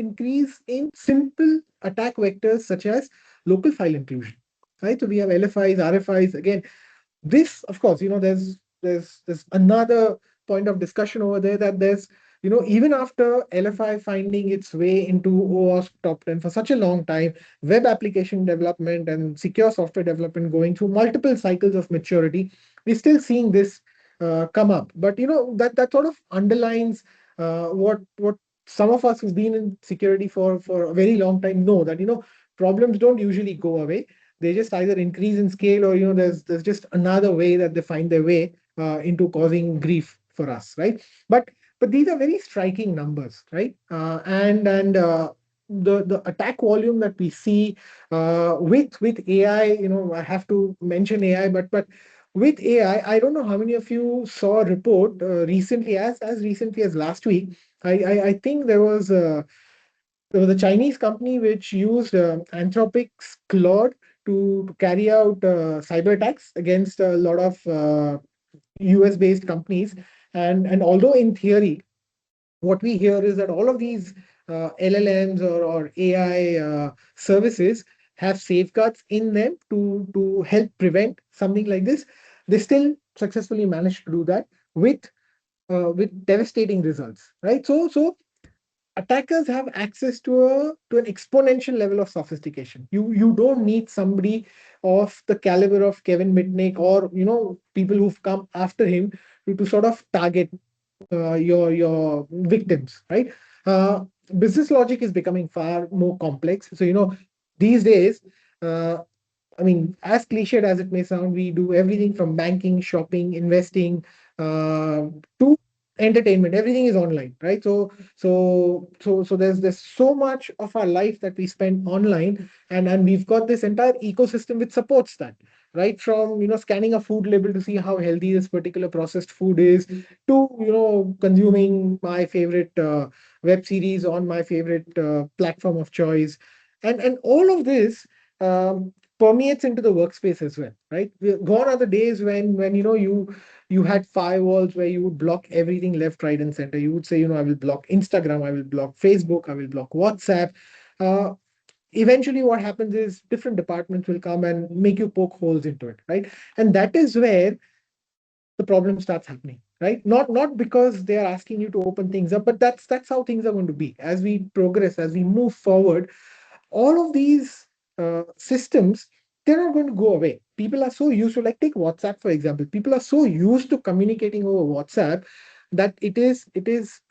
increase in simple attack vectors such as local file inclusion, right? So we have LFIs, RFIs. Again, this, of course, there's another point of discussion over there, that there's, even after LFI finding its way into OWASP top 10 for such a long time, web application development and secure software development going through multiple cycles of maturity, we're still seeing this come up. But that sort of underlines what some of us who've been in security for a very long time know, that problems don't usually go away. They just either increase in scale, or there's just another way that they find their way into causing grief for us, right? But these are very striking numbers, right? And the attack volume that we see with AI, I have to mention AI, but with AI, I don't know how many of you saw a report recently, as recently as last week. I think there was a Chinese company which used Anthropic's Claude to carry out cyber attacks against a lot of US based companies. And although in theory, what we hear is that all of these LLMs or AI services have safeguards in them to help prevent something like this, they still successfully managed to do that with devastating results, right? So attackers have access to an exponential level of sophistication. You don't need somebody of the caliber of Kevin Mitnick, or people who've come after him to sort of target your victims, right? Uh, Business logic is becoming far more complex. So these days, uh, I mean, as cliched as it may sound, we do everything from banking, shopping, investing, to entertainment. Everything is online, right? So there's so much of our life that we spend online, and we've got this entire ecosystem which supports that, right? From scanning a food label to see how healthy this particular processed food is, to consuming my favorite web series on my favorite platform of choice, and all of this. Permeates into the workspace as well, right? Gone are the days when you had firewalls where you would block everything left, right, and center. You would say, I will block Instagram, I will block Facebook, I will block WhatsApp. Uh, Eventually, what happens is different departments will come and make you poke holes into it, right? And that is where the problem starts happening, right? Not because they are asking you to open things up, but that's how things are going to be as we progress, as we move forward. All of these systems, they're not going to go away. People are so used to, like, take WhatsApp for example. People are so used to communicating over WhatsApp that it is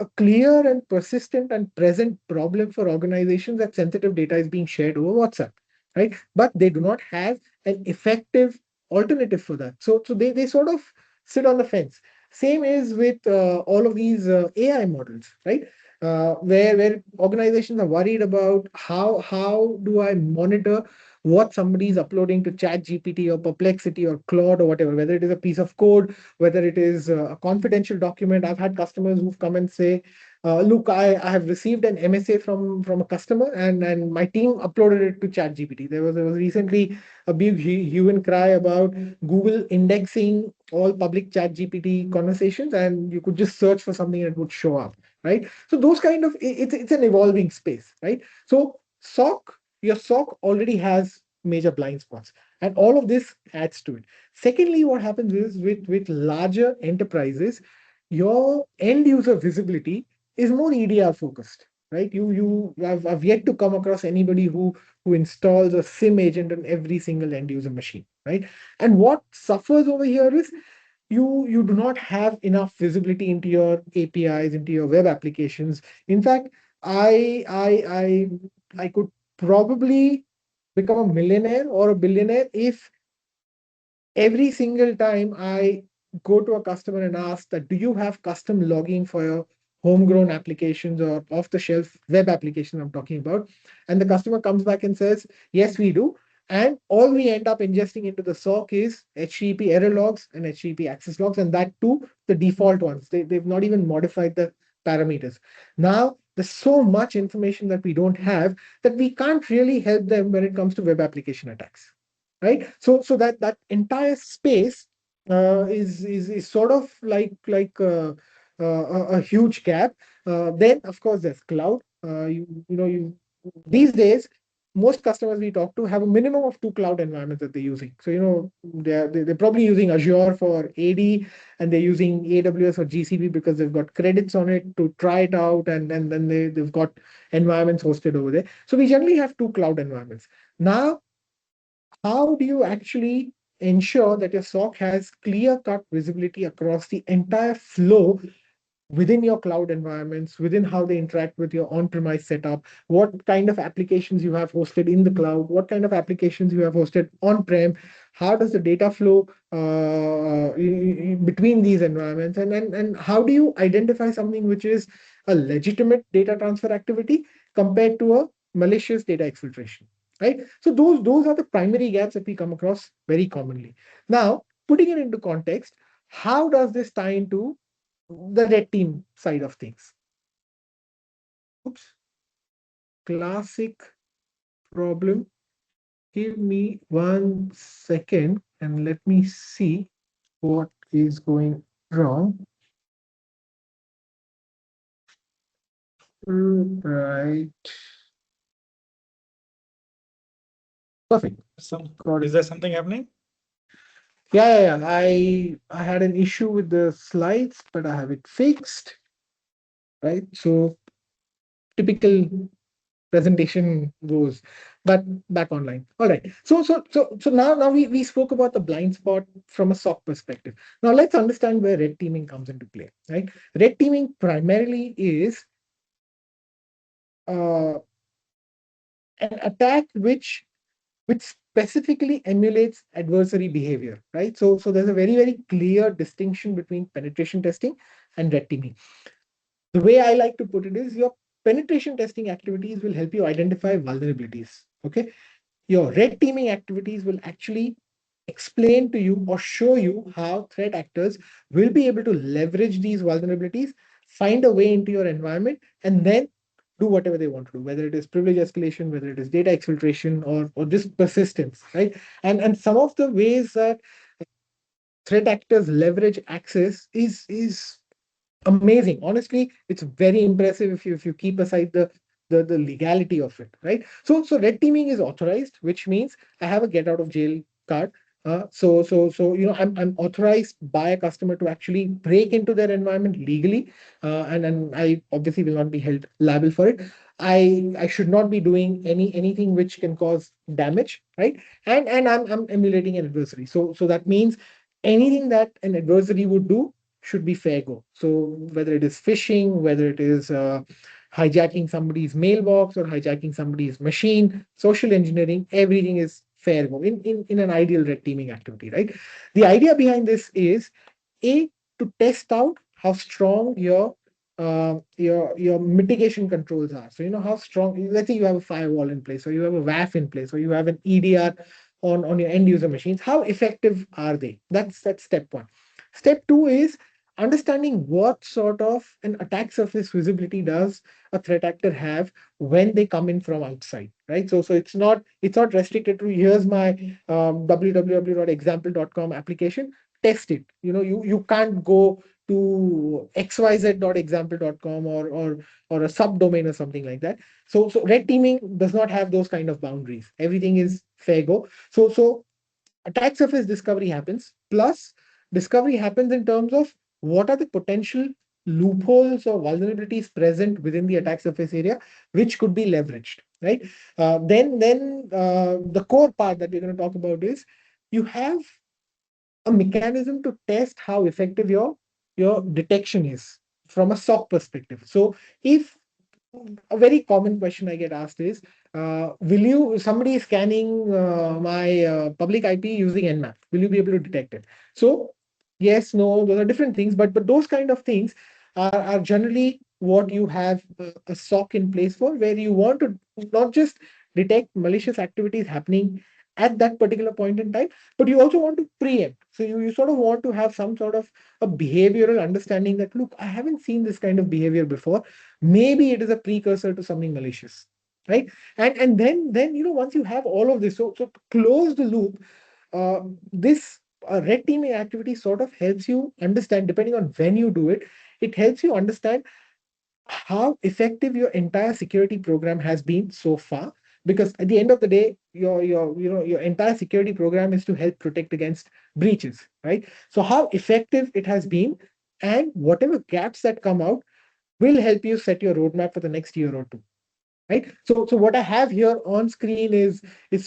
a clear and persistent and present problem for organizations that sensitive data is being shared over WhatsApp, right? But they do not have an effective alternative for that. So they sort of sit on the fence. Same is with all of these AI models, right? Where organizations are worried about how do I monitor what somebody is uploading to Chat GPT or Perplexity or Claude or whatever, whether it is a piece of code, whether it is a confidential document. I've had customers who've come and say, look, I have received an MSA from a customer, and my team uploaded it to Chat GPT. There was recently a big hue and cry about Google indexing all public Chat GPT conversations, and you could just search for something and it would show up, right? So those kind of, it's an evolving space, right? So your SOC already has major blind spots, and all of this adds to it. Secondly, what happens is with larger enterprises, your end user visibility is more EDR focused, right? I've yet to come across anybody who installs a SIM agent on every single end user machine, right? And what suffers over here is you do not have enough visibility into your APIs, into your web applications. In fact, I could probably become a millionaire or a billionaire if every single time I go to a customer and ask that, do you have custom logging for your homegrown applications or off the shelf web application I'm talking about? And the customer comes back and says, yes, we do. And all we end up ingesting into the SOC is HTTP error logs and HTTP access logs, and that too, the default ones. They've not even modified the parameters. Now, there's so much information that we don't have that we can't really help them when it comes to web application attacks, right? So that entire space is sort of like a huge gap. Then of course there's cloud. you these days, most customers we talk to have a minimum of two cloud environments that they're using. So they're probably using Azure for AD, and they're using AWS or GCP because they've got credits on it to try it out, and then they've got environments hosted over there. So we generally have two cloud environments. Now, how do you actually ensure that your SOC has clear cut visibility across the entire flow within your cloud environments, within how they interact with your on-premise setup, what kind of applications you have hosted in the cloud, what kind of applications you have hosted on-prem, how does the data flow between these environments, and how do you identify something which is a legitimate data transfer activity compared to a malicious data exfiltration, right? So those are the primary gaps that we come across very commonly. Now, putting it into context, how does this tie into the red team side of things? Oops, classic problem. Give me 1 second and let me see what is going wrong. Right. Perfect. Is there something happening? Yeah. I had an issue with the slides, but I have it fixed. Right. So typical presentation goes, but back online. All right. So now we spoke about the blind spot from a SOC perspective. Now let's understand where red teaming comes into play. Right. Red teaming primarily is uh, an attack which specifically emulates adversary behavior. Right. So there's a very clear distinction between penetration testing and red teaming. The way I like to put it is your penetration testing activities will help you identify vulnerabilities. Okay. Your red teaming activities will actually explain to you or show you how threat actors will be able to leverage these vulnerabilities, find a way into your environment, and then do whatever they want to do, whether it is privilege escalation, whether it is data exfiltration, or just persistence, right? And some of the ways that threat actors leverage access is amazing. Honestly, it's very impressive if you keep aside the legality of it, right? So red teaming is authorized, which means I have a get out of jail card. So I'm authorized by a customer to actually break into their environment legally, and I obviously will not be held liable for it. I should not be doing anything which can cause damage, right? And I'm emulating an adversary. So that means anything that an adversary would do should be fair go. So whether it is phishing, whether it is hijacking somebody's mailbox or hijacking somebody's machine, social engineering, everything is fair go in an ideal red teaming activity, right? The idea behind this is a to test out how strong your mitigation controls are. So you know how strong. Let's say you have a firewall in place, or you have a WAF in place, or you have an EDR on your end user machines. How effective are they? That's step one. Step two is understanding what sort of an attack surface visibility does a threat actor have when they come in from outside, right? So it's not restricted to here's my www.example.com application. Test it. You can't go to xyz.example.com or a subdomain or something like that. So red teaming does not have those kind of boundaries. Everything is fair go. So attack surface discovery happens. Plus, discovery happens in terms of what are the potential loopholes or vulnerabilities present within the attack surface area, which could be leveraged, right? Then the core part that we're going to talk about is you have a mechanism to test how effective your detection is from a SOC perspective. So if a very common question I get asked is, will you, somebody is scanning my public IP using Nmap, will you be able to detect it? So yes, no, those are different things, but those kind of things are generally what you have a SOC in place for, where you want to not just detect malicious activities happening at that particular point in time, but you also want to preempt. So you sort of want to have some sort of a behavioral understanding that, look, I haven't seen this kind of behavior before. Maybe it is a precursor to something malicious, right? And then once you have all of this, so to close the loop, this red teaming activity sort of helps you understand, depending on when you do it, it helps you understand how effective your entire security program has been so far. Because at the end of the day, your entire security program is to help protect against breaches, right? So how effective it has been, and whatever gaps that come out will help you set your roadmap for the next year or two, right? So what I have here on screen is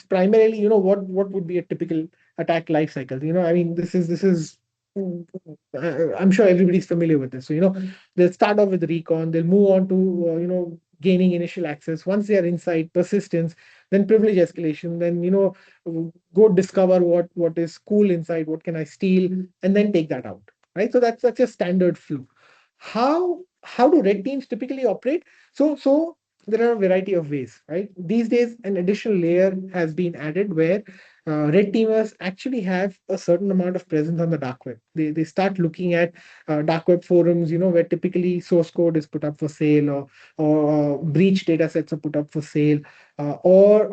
primarily, what would be a typical attack life cycle. I mean, this is I'm sure everybody's familiar with this. So they'll start off with recon, they'll move on to gaining initial access. Once they are inside, persistence, then privilege escalation, then go discover what is cool inside, what can I steal, and then take that out, right? So that's a standard flow. How do red teams typically operate? So there are a variety of ways, right? These days, an additional layer has been added where red teamers actually have a certain amount of presence on the dark web. They start looking at dark web forums, where typically source code is put up for sale, or breach data sets are put up for sale, or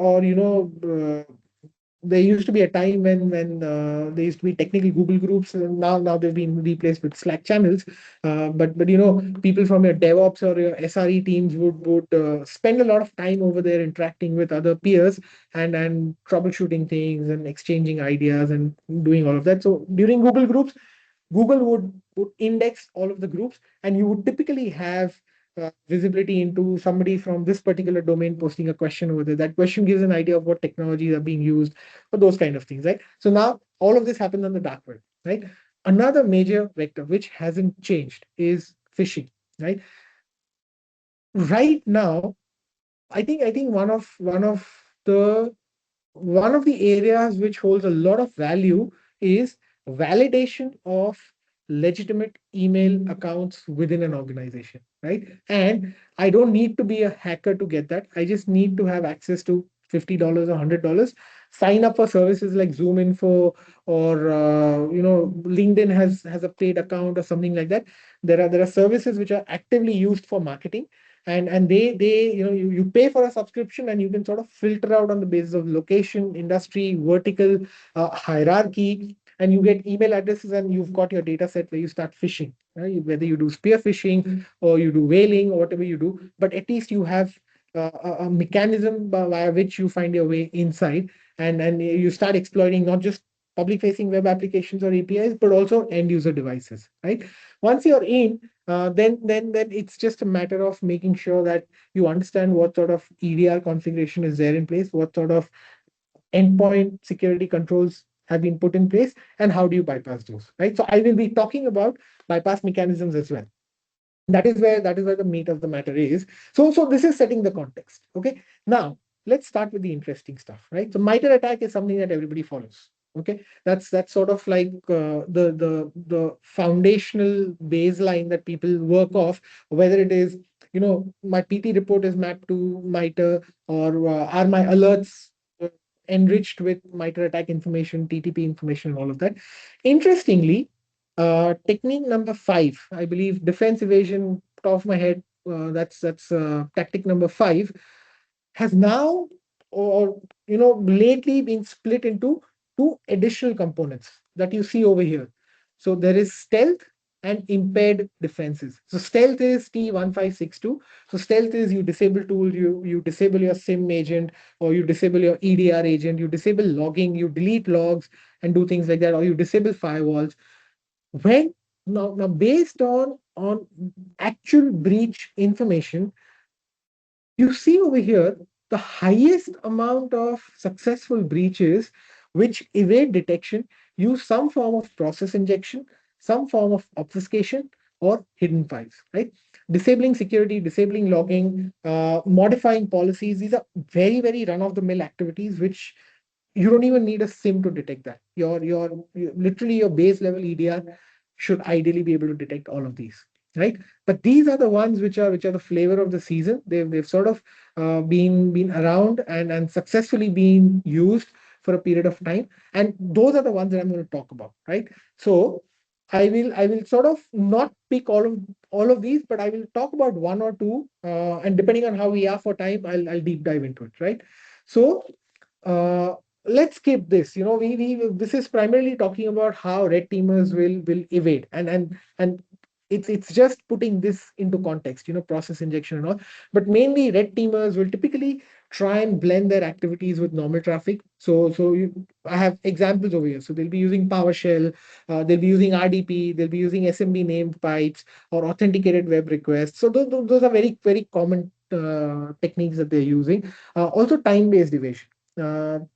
there used to be a time when there used to be technical Google groups. And now they've been replaced with Slack channels. But people from your DevOps or your SRE teams would spend a lot of time over there interacting with other peers and troubleshooting things and exchanging ideas and doing all of that. So during Google groups, Google would index all of the groups, and you would typically have visibility into somebody from this particular domain posting a question over there. That question gives an idea of what technologies are being used for those kind of things, right? So now all of this happens on the dark web, right? Another major vector which hasn't changed is phishing, right? Right now, I think the one of the areas which holds a lot of value is validation of legitimate email accounts within an organization, right? And I don't need to be a hacker to get that. I just need to have access to $50 or $100, sign up for services like Zoom Info, or LinkedIn has a paid account or something like that. There are services which are actively used for marketing, and they you pay for a subscription, and you can sort of filter out on the basis of location, industry, vertical, hierarchy, and you get email addresses, and you've got your data set where you start phishing, right? Whether you do spear phishing or you do whaling or whatever you do, but at least you have a mechanism via which you find your way inside, and you start exploiting not just public facing web applications or APIs, but also end user devices, right? Once you're in, then it's just a matter of making sure that you understand what sort of EDR configuration is there in place, what sort of endpoint security controls have been put in place, and how do you bypass those, right? So I will be talking about bypass mechanisms as well. That is where the meat of the matter is. So this is setting the context. Okay. Now let's start with the interesting stuff, right? So MITRE attack is something that everybody follows. Okay, that's sort of like the foundational baseline that people work off, whether it is my PT report is mapped to MITRE, or are my alerts enriched with MITRE attack information, TTP information, all of that. Interestingly, technique number 5, I believe, defense evasion, top of my head, that's tactic number 5, has now, or lately, been split into two additional components that you see over here. So there is stealth and impaired defenses. So stealth is T1562. So stealth is you disable tool, you disable your SIM agent, or you disable your EDR agent, you disable logging, you delete logs and do things like that, or you disable firewalls. When now based on actual breach information, you see over here the highest amount of successful breaches which evade detection use some form of process injection, some form of obfuscation, or hidden files, right? Disabling security, disabling logging, modifying policies, these are very, very run of the mill activities which you don't even need a SIM to detect that. Literally your base level EDR should ideally be able to detect all of these, right? But these are the ones which are the flavor of the season. They've sort of been around and successfully been used for a period of time, and those are the ones that I'm going to talk about, right? So I will sort of not pick all of these, but I will talk about one or two, and depending on how we are for time, I'll deep dive into it, right? So uh, let's skip this. We this is primarily talking about how red teamers will evade, and it's just putting this into context, process injection and all. But mainly, red teamers will typically try and blend their activities with normal traffic. I have examples over here. So they'll be using PowerShell, they'll be using RDP, they'll be using SMB named pipes or authenticated web requests. So those are very, very common techniques that they're using. Also, time-based evasion.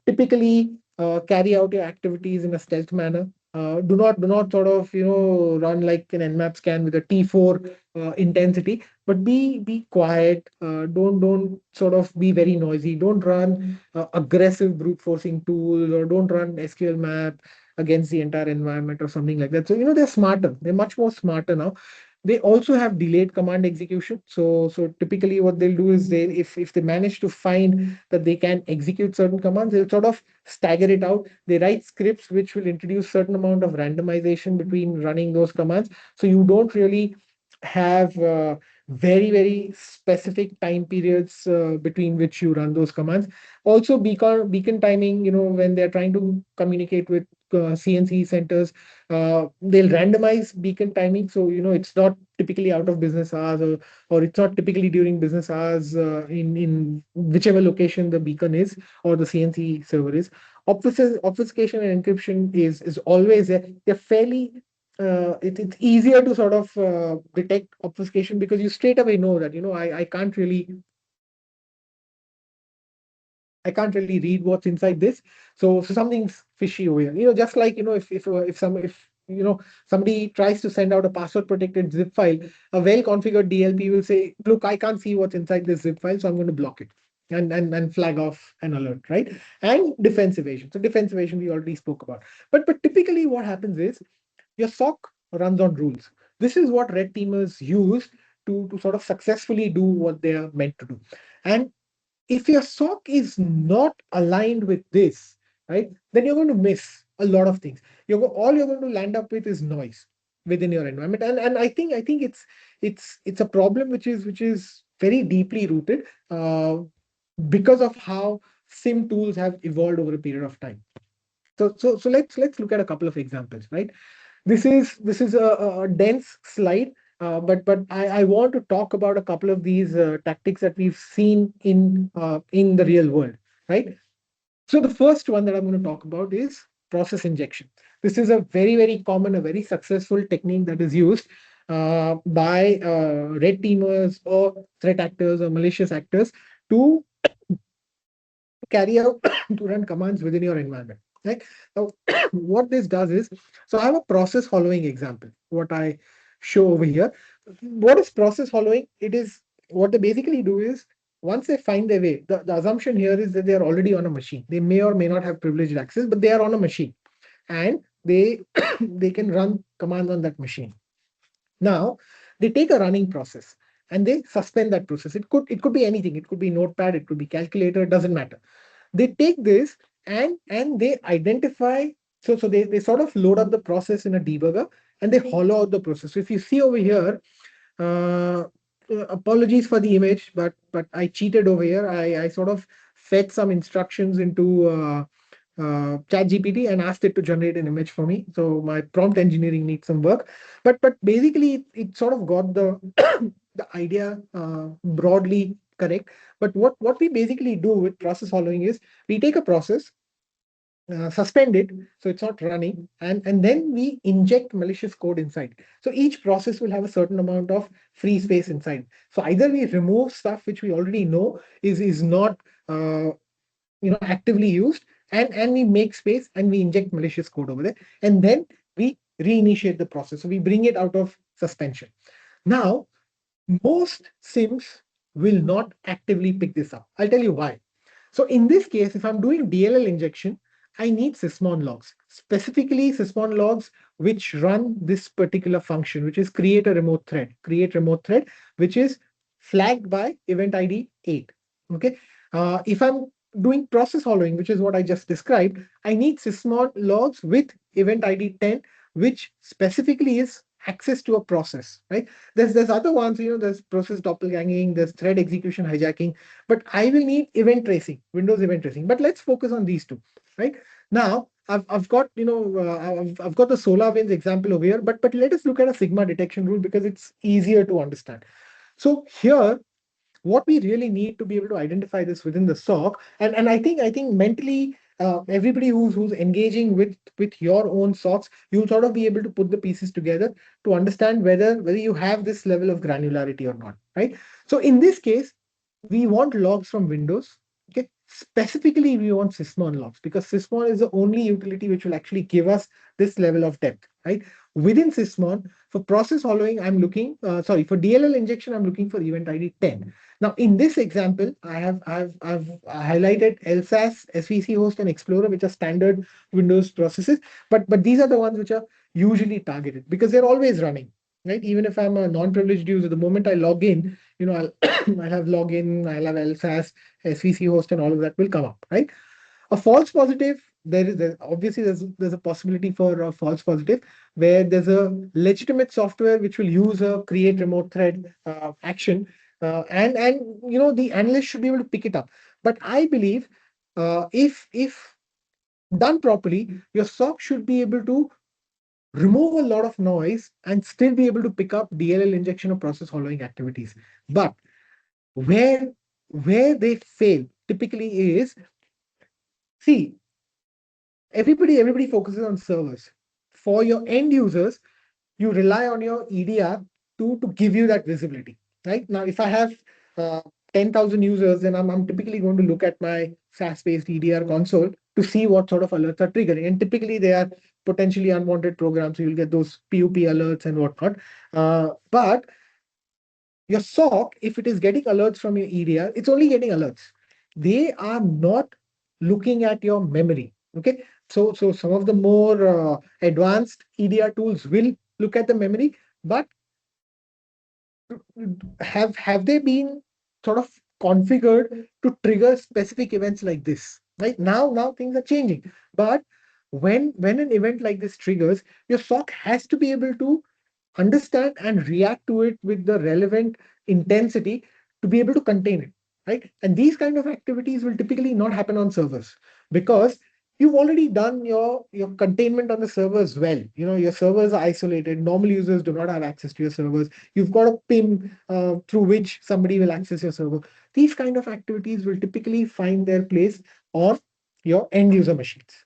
Typically, carry out your activities in a stealth manner. Do not sort of run like an nmap scan with a T4 intensity, but be quiet. Don't sort of be very noisy. Don't run aggressive brute forcing tools, or don't run SQL map against the entire environment or something like that. So they're smarter. They're much more smarter now. They also have delayed command execution. So typically what they'll do is, if they manage to find that they can execute certain commands, they'll sort of stagger it out. They write scripts which will introduce certain amount of randomization between running those commands. So you don't really have very, very specific time periods between which you run those commands. Also, beacon timing, when they're trying to communicate with CNC centers, they'll randomize beacon timing. So, it's not typically out of business hours, or it's not typically during business hours in whichever location the beacon is or the CNC server is. Obfuscation and encryption is always there. They're fairly it's easier to sort of detect obfuscation, because you straight away know that I can't really read what's inside this. So something's fishy over here. Just like, if somebody tries to send out a password protected zip file, a well configured DLP will say, look, I can't see what's inside this zip file, so I'm going to block it and flag off an alert, right? And defense evasion. So defense evasion we already spoke about. But typically what happens is, your SOC runs on rules. This is what red teamers use to sort of successfully do what they are meant to do. And if your SOC is not aligned with this, right, then you're going to miss a lot of things. All you're going to land up with is noise within your environment. And I think it's a problem which is very deeply rooted because of how SIM tools have evolved over a period of time. So let's look at a couple of examples, right? This is a dense slide, but I want to talk about a couple of these tactics that we've seen in the real world, right? So the first one that I'm going to talk about is process injection. This is a very, very common, a very successful technique that is used by red teamers or threat actors or malicious actors to carry out to run commands within your environment. Right now, what this does is, so I have a process following example. What I show over here, what is process following? It is what they basically do is, once they find their way, the assumption here is that they are already on a machine. They may or may not have privileged access, but they are on a machine, and they they can run commands on that machine. Now, they take a running process and they suspend that process. It could be anything. It could be notepad, it could be calculator, it doesn't matter. They take this and they identify. So they sort of load up the process in a debugger, and they hollow out the process. So if you see over here, uh, apologies for the image, but I cheated over here. I sort of fed some instructions into chat gpt and asked it to generate an image for me. So my prompt engineering needs some work, but basically it sort of got the the idea broadly correct. But what we basically do with process following is, we take a process, suspend it so it's not running, and then we inject malicious code inside. So each process will have a certain amount of free space inside. So either we remove stuff which we already know is not actively used, and we make space and we inject malicious code over there, and then we reinitiate the process. So we bring it out of suspension. Now, most sims will not actively pick this up. I'll tell you why. So in this case, if I'm doing DLL injection, I need sysmon logs, specifically sysmon logs which run this particular function, which is create remote thread, which is flagged by event ID 8. Okay. If I'm doing process following, which is what I just described, I need sysmon logs with event ID 10, which specifically is access to a process, right? There's other ones, there's process doppelganging, there's thread execution hijacking, but I will need event tracing, Windows event tracing. But let's focus on these two, right? Now, I've got I've got the SolarWinds example over here, but let us look at a Sigma detection rule because it's easier to understand. So here, what we really need to be able to identify this within the SOC, and I think mentally, everybody who's engaging with your own SOCs, you'll sort of be able to put the pieces together to understand whether you have this level of granularity or not, right? So in this case, we want logs from Windows. Okay, specifically we want sysmon logs because sysmon is the only utility which will actually give us this level of depth, right? Within sysmon, for process following, I'm looking, for DLL injection, I'm looking for event ID 10. Now, in this example, I've highlighted LSAS, SVC host, and Explorer, which are standard Windows processes, but these are the ones which are usually targeted because they're always running, right? Even if I'm a non-privileged user, the moment I log in, I'll I'll have login, I'll have LSAS, SVC host, and all of that will come up, right? A false positive, obviously there's a possibility for a false positive where there's a legitimate software which will use a create remote thread action, and the analyst should be able to pick it up. But I believe if done properly, your SOC should be able to remove a lot of noise and still be able to pick up DLL injection or process following activities. But where where they fail typically is, see, everybody focuses on servers. For your end users, you rely on your EDR to give you that visibility. Right now, if I have 10,000 users, then I'm typically going to look at my SaaS-based EDR console to see what sort of alerts are triggering. And typically, they are potentially unwanted programs. So you'll get those PUP alerts and whatnot. But your SOC, if it is getting alerts from your EDR, it's only getting alerts. They are not looking at your memory. Okay. So some of the more advanced EDR tools will look at the memory, but have they been sort of configured to trigger specific events like this? Right now things are changing. But when an event like this triggers, your SOC has to be able to understand and react to it with the relevant intensity to be able to contain it, right? And these kind of activities will typically not happen on servers because you've already done your containment on the servers well. Your servers are isolated. Normal users do not have access to your servers. You've got a PIM through which somebody will access your server. These kind of activities will typically find their place on your end user machines.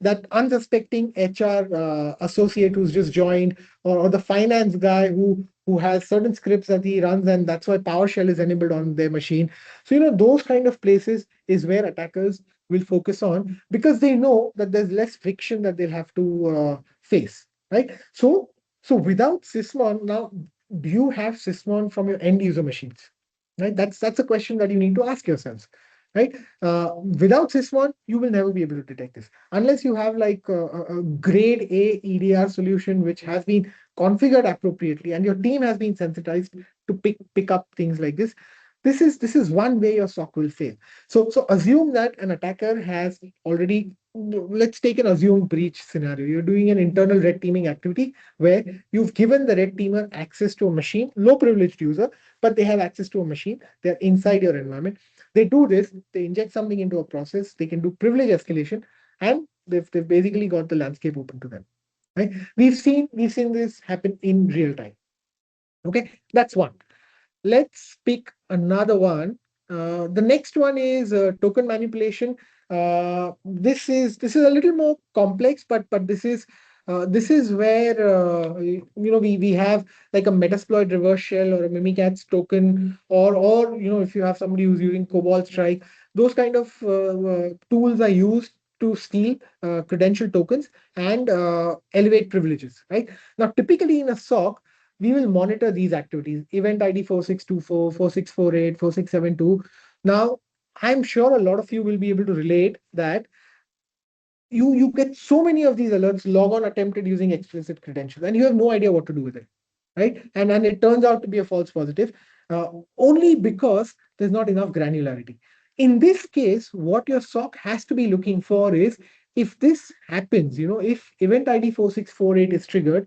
That unsuspecting HR associate who's just joined, or the finance guy who has certain scripts that he runs, and that's why PowerShell is enabled on their machine. So those kind of places is where attackers will focus on because they know that there's less friction that they'll have to face, right? So without Sysmon, now do you have Sysmon from your end user machines? Right? That's a question that you need to ask yourselves. Right? Without Sysmon, you will never be able to detect this unless you have like a grade A EDR solution which has been configured appropriately and your team has been sensitized to pick up things like this. This is one way your SOC will fail. So assume that an attacker has already. Let's take an assumed breach scenario. You're doing an internal red teaming activity where you've given the red teamer access to a machine, low privileged user, but they have access to a machine. They're inside your environment. They do this, they inject something into a process, they can do privilege escalation, and they've basically got the landscape open to them. Right? We've seen this happen in real time. Okay, that's one. Let's pick another one. The next one is token manipulation. This is a little more complex, but this is where we have like a Metasploit reverse shell or a Mimikatz token, or if you have somebody who's using Cobalt Strike, those kind of tools are used to steal credential tokens and elevate privileges. Right now, typically in a SOC, we will monitor these activities, event ID 4624, 4648, 4672. Now, I'm sure a lot of you will be able to relate that you get so many of these alerts, log on attempted using explicit credentials, and you have no idea what to do with it, right? And it turns out to be a false positive, only because there's not enough granularity. In this case, what your SOC has to be looking for is, if this happens, if event ID 4648 is triggered,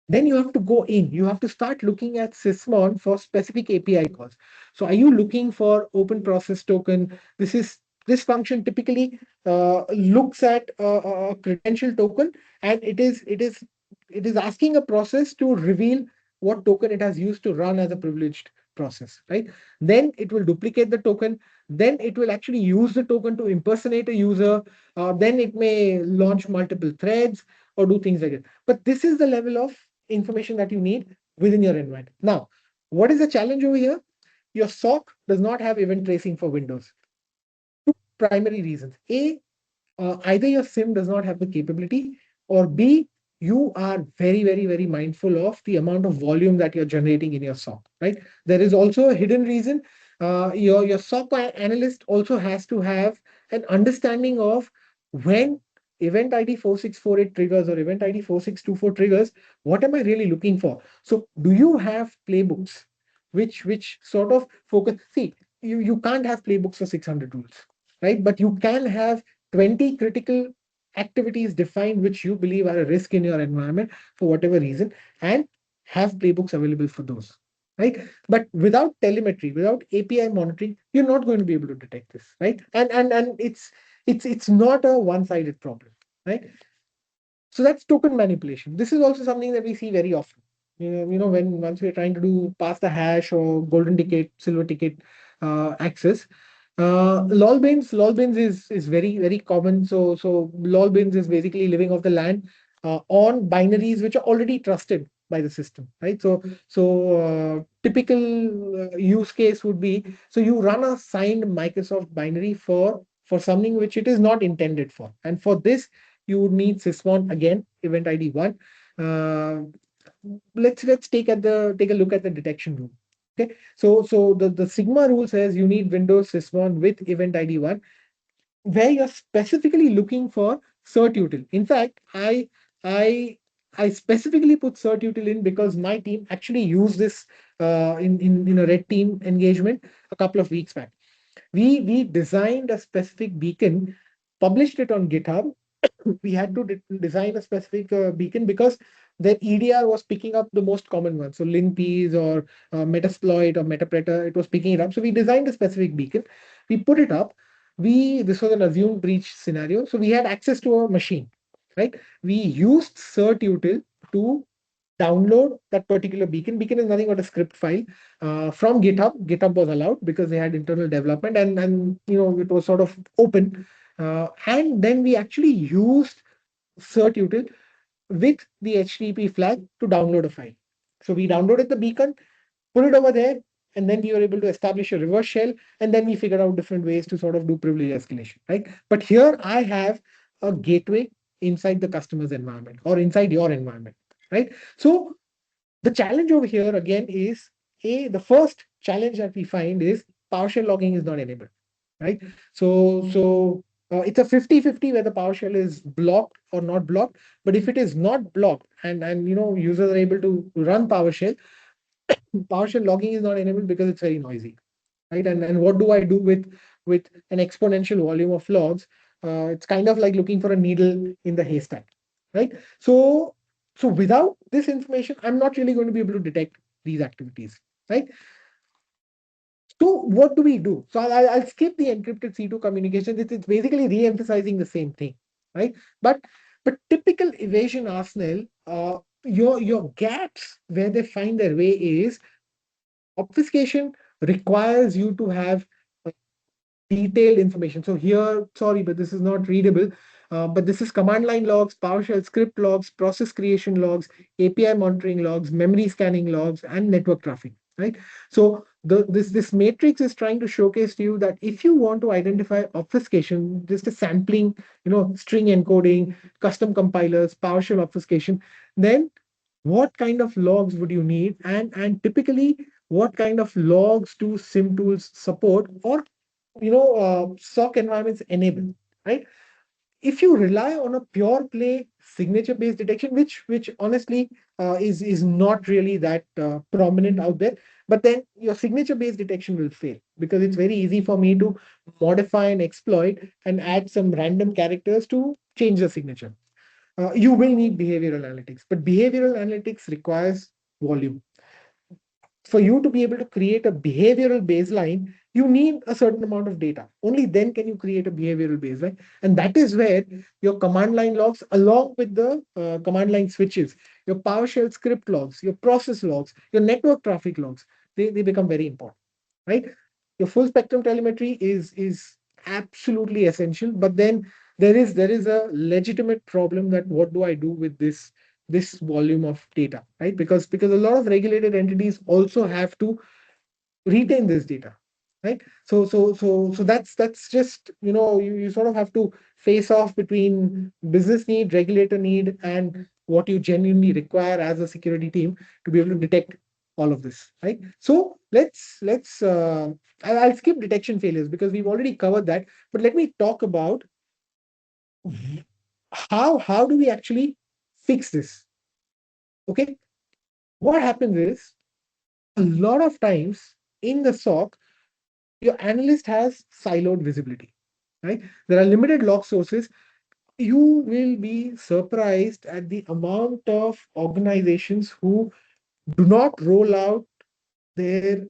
then you have to go in. You have to start looking at Sysmon for specific API calls. So are you looking for open process token? This is This function typically looks at a credential token, and it is asking a process to reveal what token it has used to run as a privileged process, right? Then it will duplicate the token. Then it will actually use the token to impersonate a user. Then it may launch multiple threads or do things like that. But this is the level of information that you need within your environment. Now, what is the challenge over here? Your SOC does not have event tracing for Windows. Primary reasons. A, either your SIM does not have the capability, or B, you are very, very, very mindful of the amount of volume that you're generating in your SOC, right? There is also a hidden reason. Your SOC analyst also has to have an understanding of when event ID 4648 triggers or event ID 4624 triggers, what am I really looking for? So do you have playbooks which sort of focus? See, you can't have playbooks for 600 rules, right? But you can have 20 critical activities defined which you believe are a risk in your environment for whatever reason, and have playbooks available for those, right? But without telemetry, without API monitoring, you're not going to be able to detect this, right? And it's not a one-sided problem, right? So that's token manipulation. This is also something that we see very often. When once we're trying to do pass the hash or golden ticket, silver ticket access, lol bins is very very common. So lol bins is basically living off the land on binaries which are already trusted by the system, right? So typical use case would be, so you run a signed Microsoft binary for something which it is not intended for, and for this you would need sysmon again, event ID one. Uh, let's take a look at the detection rule. Okay, so the Sigma rule says you need Windows sysmon with event ID one, where you're specifically looking for cert util. In fact, I I specifically put cert util in because my team actually used this in a red team engagement a couple of weeks back. We designed a specific beacon, published it on GitHub. We had to design a specific beacon because the EDR was picking up the most common ones. So LinPs or Metasploit or Metapredator, it was picking it up. So we designed a specific beacon. We put it up. This was an assumed breach scenario. So we had access to a machine, right? We used certutil to download that particular beacon. Beacon is nothing but a script file from GitHub. GitHub was allowed because they had internal development, and it was sort of open. And then we actually used certutil with the HTTP flag to download a file. So we downloaded the beacon, put it over there, and then we were able to establish a reverse shell, and then we figured out different ways to sort of do privilege escalation, right? But here I have a gateway inside the customer's environment or inside your environment, right? So the challenge over here again is, the first challenge that we find is PowerShell logging is not enabled, right? So it's a 50-50 whether PowerShell is blocked or not blocked. But if it is not blocked, and users are able to run PowerShell logging is not enabled because it's very noisy, right? And what do I do with an exponential volume of logs? It's kind of like looking for a needle in the haystack, right? So without this information, I'm not really going to be able to detect these activities, right? So what do we do? So I'll skip the encrypted C2 communication. It's basically re-emphasizing the same thing, right? But typical evasion arsenal, your gaps where they find their way is obfuscation requires you to have detailed information. So here, sorry, but this is not readable. But this is command line logs, PowerShell script logs, process creation logs, API monitoring logs, memory scanning logs, and network traffic. Right. So this matrix is trying to showcase to you that if you want to identify obfuscation, just a sampling, string encoding, custom compilers, PowerShell obfuscation, then what kind of logs would you need, and typically what kind of logs do SIM tools support, or SOC environments enable, right? If you rely on a pure play signature based detection, which honestly is not really that prominent out there, but then your signature based detection will fail because it's very easy for me to modify and exploit and add some random characters to change the signature. You will need behavioral analytics, but behavioral analytics requires volume. For you to be able to create a behavioral baseline, you need a certain amount of data. Only then can you create a behavioral base, right? And that is where your command line logs, along with the command line switches, your PowerShell script logs, your process logs, your network traffic logs, they become very important, right? Your full spectrum telemetry is absolutely essential, but then there is a legitimate problem that what do I do with this volume of data, right? Because a lot of regulated entities also have to retain this data, right? So that's just, you sort of have to face off between business need, regulator need, and what you genuinely require as a security team to be able to detect all of this, right? So let's I'll skip detection failures because we've already covered that, but let me talk about how do we actually fix this. Okay, what happens is a lot of times in the SOC, your analyst has siloed visibility, right? There are limited log sources. You will be surprised at the amount of organizations who do not roll out their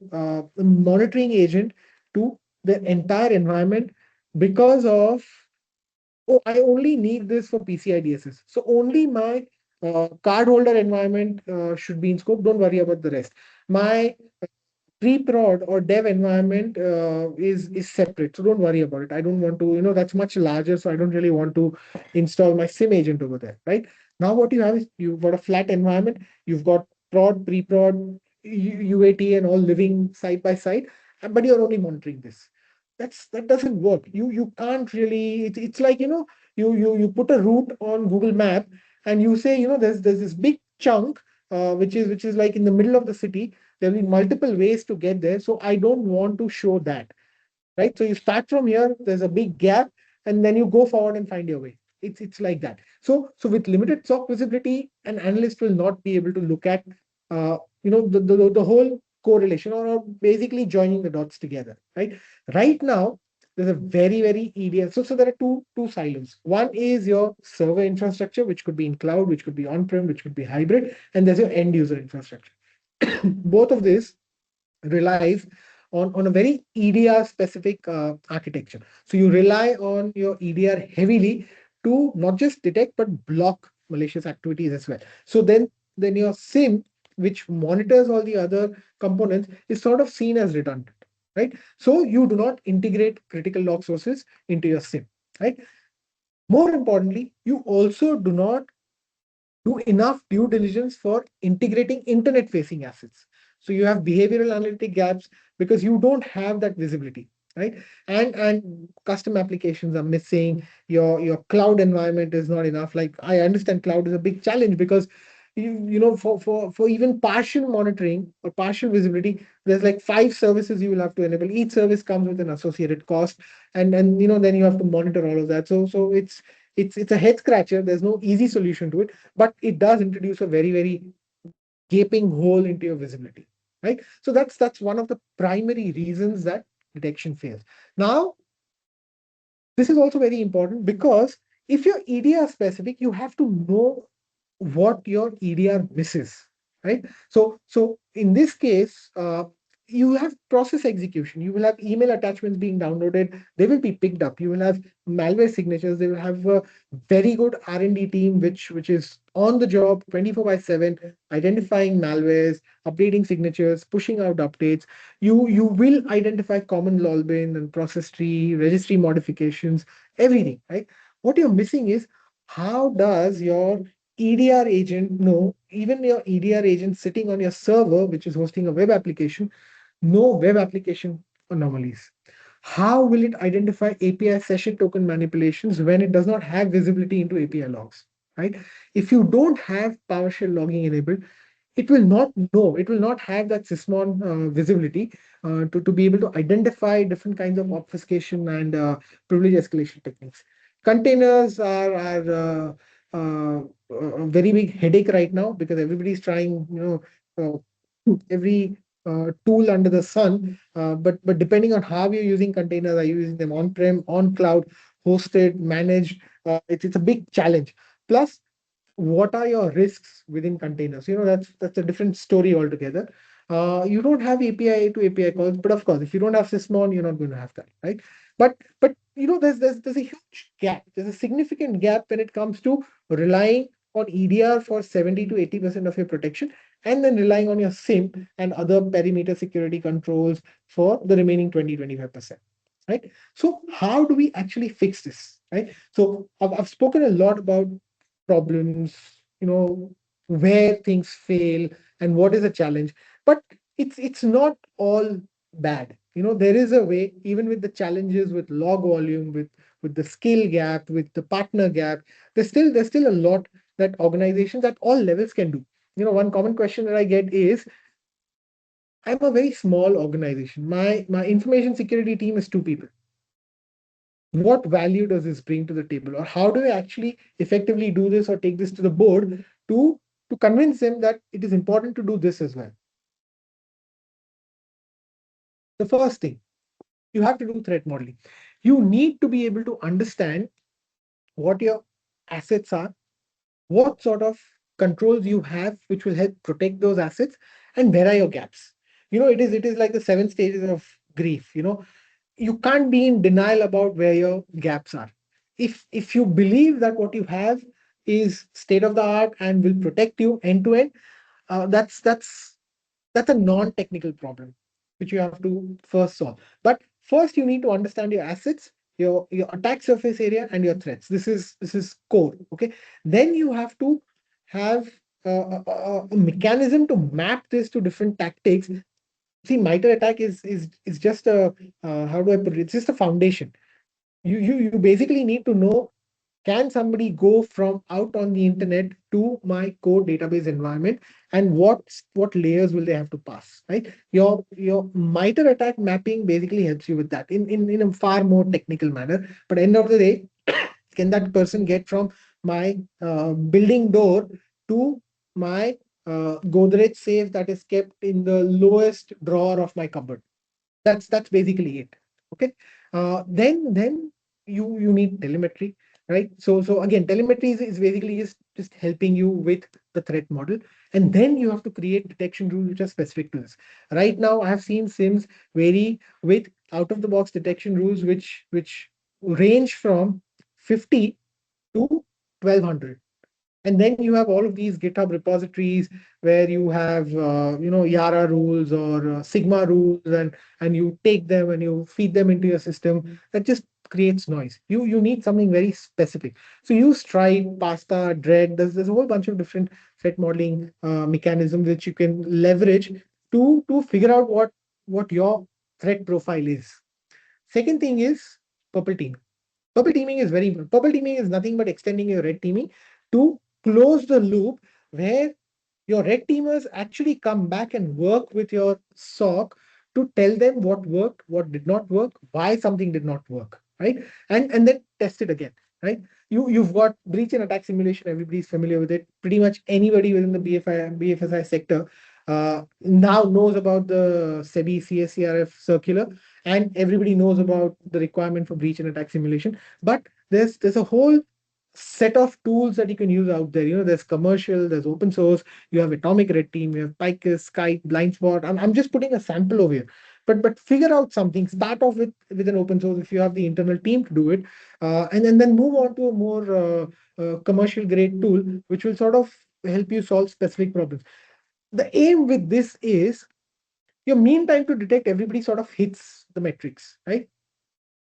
monitoring agent to the entire environment because of, oh, I only need this for PCI DSS. So only my cardholder environment should be in scope. Don't worry about the rest. My pre-prod or dev environment is separate, so don't worry about it. I don't want to, that's much larger, so I don't really want to install my sim agent over there, right? Now what you have is you've got a flat environment, you've got prod, pre-prod, UAT and all living side by side, but you're only monitoring this. That doesn't work. You can't really, it's like, you put a route on Google Map and you say, there's this big chunk which is like in the middle of the city. There'll be multiple ways to get there, so I don't want to show that, right? So you start from here, there's a big gap, and then you go forward and find your way. It's like that. So with limited SOC visibility, an analyst will not be able to look at the whole correlation, or basically joining the dots together, right? Right now there's a very EDS. So there are two silos. One is your server infrastructure, which could be in cloud, which could be on-prem, which could be hybrid, and there's your end user infrastructure. Both of this relies on a very EDR specific architecture. So you rely on your EDR heavily to not just detect but block malicious activities as well. So then your SIM, which monitors all the other components, is sort of seen as redundant, right? So you do not integrate critical log sources into your SIM, right? More importantly, you also do not do enough due diligence for integrating internet facing assets. So you have behavioral analytic gaps because you don't have that visibility, right? And custom applications are missing. Your cloud environment is not enough. Like, I understand cloud is a big challenge because for even partial monitoring or partial visibility, there's like 5 services you will have to enable. Each service comes with an associated cost, and then you have to monitor all of that. So it's a head scratcher. There's no easy solution to it, but it does introduce a very gaping hole into your visibility, right? So that's one of the primary reasons that detection fails. Now, this is also very important because if you're EDR specific, you have to know what your EDR misses, right? So in this case, you have process execution. You will have email attachments being downloaded. They will be picked up. You will have malware signatures. They will have a very good R&D team, which is on the job 24/7, identifying malwares, updating signatures, pushing out updates. You will identify common login and process tree, registry modifications, everything, right? What you're missing is how does your EDR agent know, even your EDR agent sitting on your server, which is hosting a web application, know web application anomalies? How will it identify API session token manipulations when it does not have visibility into API logs, right? If you don't have PowerShell logging enabled, it will not have that sysmon visibility to be able to identify different kinds of obfuscation and privilege escalation techniques. Containers are a very big headache right now because everybody's trying, every tool under the sun. But depending on how you're using containers, are you using them on-prem, on cloud, hosted, managed? It's a big challenge. Plus, what are your risks within containers? That's a different story altogether. You don't have API to API calls, but of course, if you don't have Sysmon, you're not going to have that, right? But there's a huge gap. There's a significant gap when it comes to relying on EDR for 70 to 80% of your protection, and then relying on your SIM and other perimeter security controls for the remaining 20-25%. Right. So how do we actually fix this? Right. So I've spoken a lot about problems, where things fail and what is a challenge. But it's not all bad. There is a way, even with the challenges, with log volume, with the skill gap, with the partner gap. There's still a lot that organizations at all levels can do. One common question that I get is, I'm a very small organization. My information security team is two people. What value does this bring to the table, or how do I actually effectively do this or take this to the board to convince them that it is important to do this as well? The first thing, you have to do threat modeling. You need to be able to understand what your assets are, what sort of controls you have which will help protect those assets, and where are your gaps. It is like the seven stages of grief. You can't be in denial about where your gaps are. If you believe that what you have is state of the art and will protect you end to end, that's a non-technical problem which you have to first solve. But first, you need to understand your assets, your attack surface area, and your threats. This is core. Okay. Then you have to have a mechanism to map this to different tactics. See, MITRE attack is just a, how do I put it? It's just a foundation. You basically need to know, can somebody go from out on the internet to my core database environment, and what layers will they have to pass, right? Your MITRE attack mapping basically helps you with that in a far more technical manner. But end of the day, can that person get from my building door to my Godrej safe that is kept in the lowest drawer of my cupboard? That's basically it. Okay. Then you need telemetry, right? So again, telemetry is basically just helping you with the threat model, and then you have to create detection rules which are specific to this. Right now, I have seen SIMs vary with out of the box detection rules which range from 50 to 1200. And then you have all of these GitHub repositories where you have Yara rules or Sigma rules, and you take them and you feed them into your system. That just creates noise. You need something very specific. So use Stripe, Pasta, Dread. There's a whole bunch of different threat modeling mechanisms which you can leverage to figure out what your threat profile is. Second thing is purple team. Purple teaming is very important. Purple teaming is nothing but extending your red teaming to close the loop where your red teamers actually come back and work with your SOC to tell them what worked, what did not work, why something did not work, right? And then test it again, right? You've got breach and attack simulation. Everybody's familiar with it. Pretty much anybody within the BFSI sector now knows about the SEBI CSCRF circular, and everybody knows about the requirement for breach and attack simulation. But there's a whole set of tools that you can use out there. There's commercial, there's open source, you have Atomic Red Team, you have Picus, Skype, Blindspot. I'm just putting a sample over here. But figure out something. Start off with an open source if you have the internal team to do it, and then move on to a more commercial grade tool, which will sort of help you solve specific problems. The aim with this is your mean time to detect everybody sort of hits the metrics, right?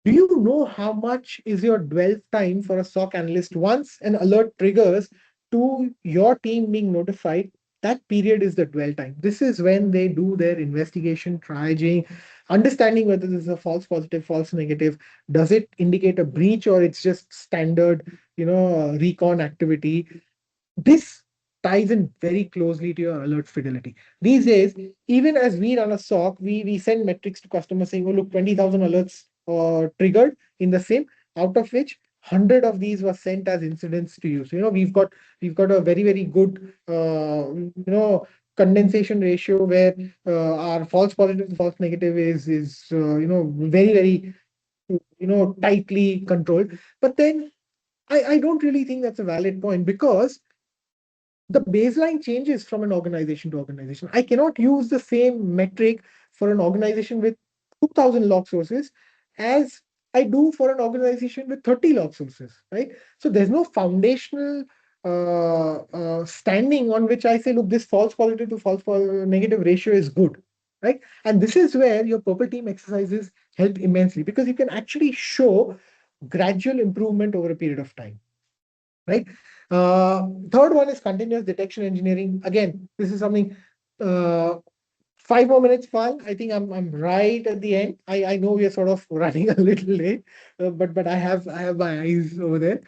Do you know how much is your dwell time for a SOC analyst once an alert triggers to your team being notified? That period is the dwell time. This is when they do their investigation, triaging, understanding whether this is a false positive, false negative. Does it indicate a breach, or it's just standard, recon activity? This ties in very closely to your alert fidelity. These days, even as we run a SOC, we send metrics to customers saying, oh, look, 20,000 alerts triggered in the same, out of which 100 of these were sent as incidents to you. So, we've got a very, very good, condensation ratio where our false positive to false negative is very, very, tightly controlled. But then I don't really think that's a valid point, because the baseline changes from an organization to organization. I cannot use the same metric for an organization with 2000 log sources as I do for an organization with 30 log sources, right? So there's no foundational standing on which I say, look, this false positive to negative ratio is good, right? And this is where your purple team exercises help immensely, because you can actually show gradual improvement over a period of time, right? Third one is continuous detection engineering. Again, this is something. Uh, 5 more minutes, Pal. I think I'm right at the end. I know we are sort of running a little late, but I have my eyes over there.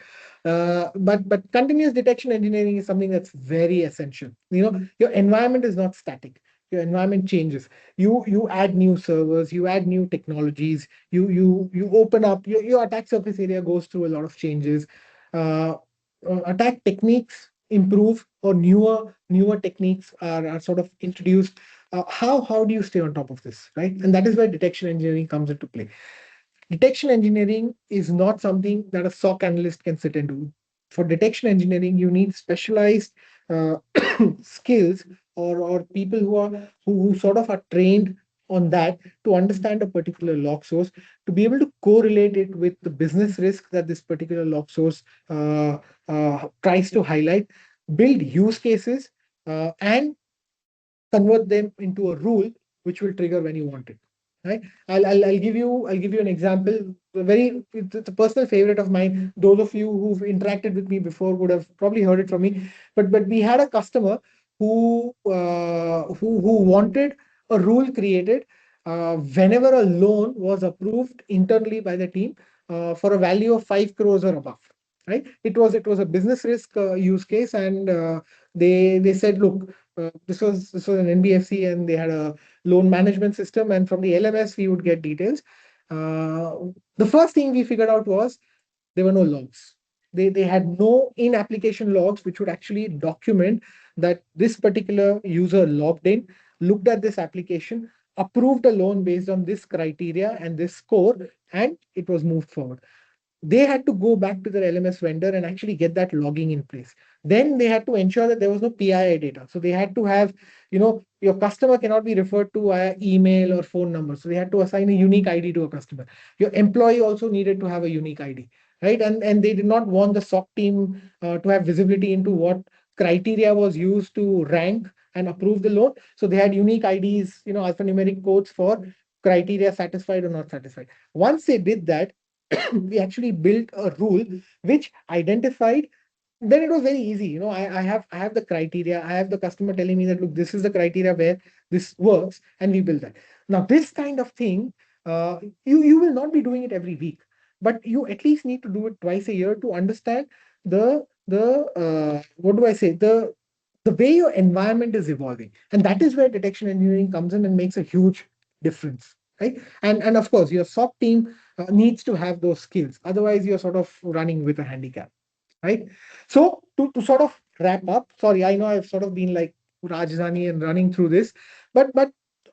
But continuous detection engineering is something that's very essential. Your environment is not static. Your environment changes. You add new servers, you add new technologies, you open up your attack surface area goes through a lot of changes. Uh, Attack techniques improve, or newer techniques are sort of introduced. How do you stay on top of this, right? And that is where detection engineering comes into play. Detection engineering is not something that a SOC analyst can sit and do. For detection engineering, you need specialized uh, skills, or people who sort of are trained on that, to understand a particular log source, to be able to correlate it with the business risk that this particular log source tries to highlight, build use cases, and convert them into a rule which will trigger when you want it, right? I'll give you an example. It's a personal favorite of mine. Those of you who've interacted with me before would have probably heard it from me. But we had a customer who wanted a rule created whenever a loan was approved internally by the team for a value of 5 crores or above, right? It was a business risk use case, and they said, look, this was an NBFC, and they had a loan management system, and from the LMS we would get details. Uh, the first thing we figured out was there were no logs. They had no in application logs which would actually document that this particular user logged in, looked at this application, approved a loan based on this criteria and this score, and it was moved forward. They had to go back to their LMS vendor and actually get that logging in place. Then they had to ensure that there was no PII data. So they had to have, your customer cannot be referred to via email or phone number. So they had to assign a unique ID to a customer. Your employee also needed to have a unique ID, right? And they did not want the SOC team to have visibility into what criteria was used to rank and approve the loan. So they had unique IDs, alphanumeric codes for criteria satisfied or not satisfied. Once they did that, we actually built a rule which identified. Then it was very easy. I have the criteria. I have the customer telling me that, look, this is the criteria where this works, and we build that. Now, this kind of thing, you will not be doing it every week, but you at least need to do it twice a year to understand the what do I say, the way your environment is evolving, and that is where detection engineering comes in and makes a huge difference, right? And of course, your SOC team needs to have those skills. Otherwise, you're sort of running with a handicap, right? So to sort of wrap up, sorry, I know I've sort of been like Rajdhani and running through this, but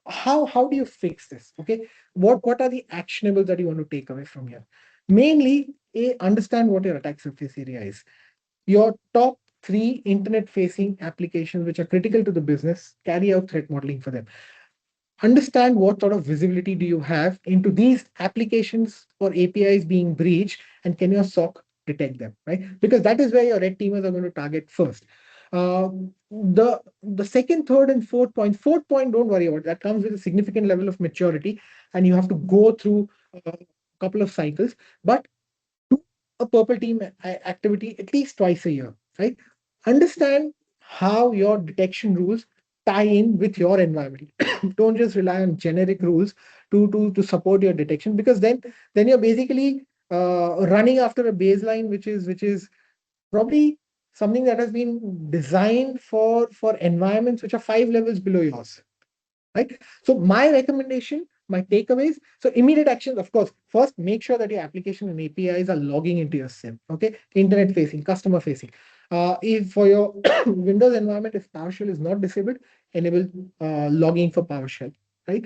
how do you fix this? Okay, what are the actionables that you want to take away from here? Mainly, understand what your attack surface area is. Your top three internet facing applications which are critical to the business, carry out threat modeling for them. Understand what sort of visibility do you have into these applications or APIs being breached, and can your SOC detect them, right? Because that is where your red teamers are going to target first. Uh, the second, third, and fourth point. Fourth point, don't worry about that. Comes with a significant level of maturity, and you have to go through a couple of cycles. But do a purple team activity at least twice a year, right? Understand how your detection rules tie in with your environment. Don't just rely on generic rules to support your detection, because then you're basically running after a baseline which is probably something that has been designed for environments which are 5 levels below yours, right? So my recommendation, my takeaways. So immediate actions, of course. First, make sure that your application and APIs are logging into your SIM. Okay, internet facing, customer facing. If for your Windows environment, if PowerShell is not disabled, enable logging for PowerShell, right?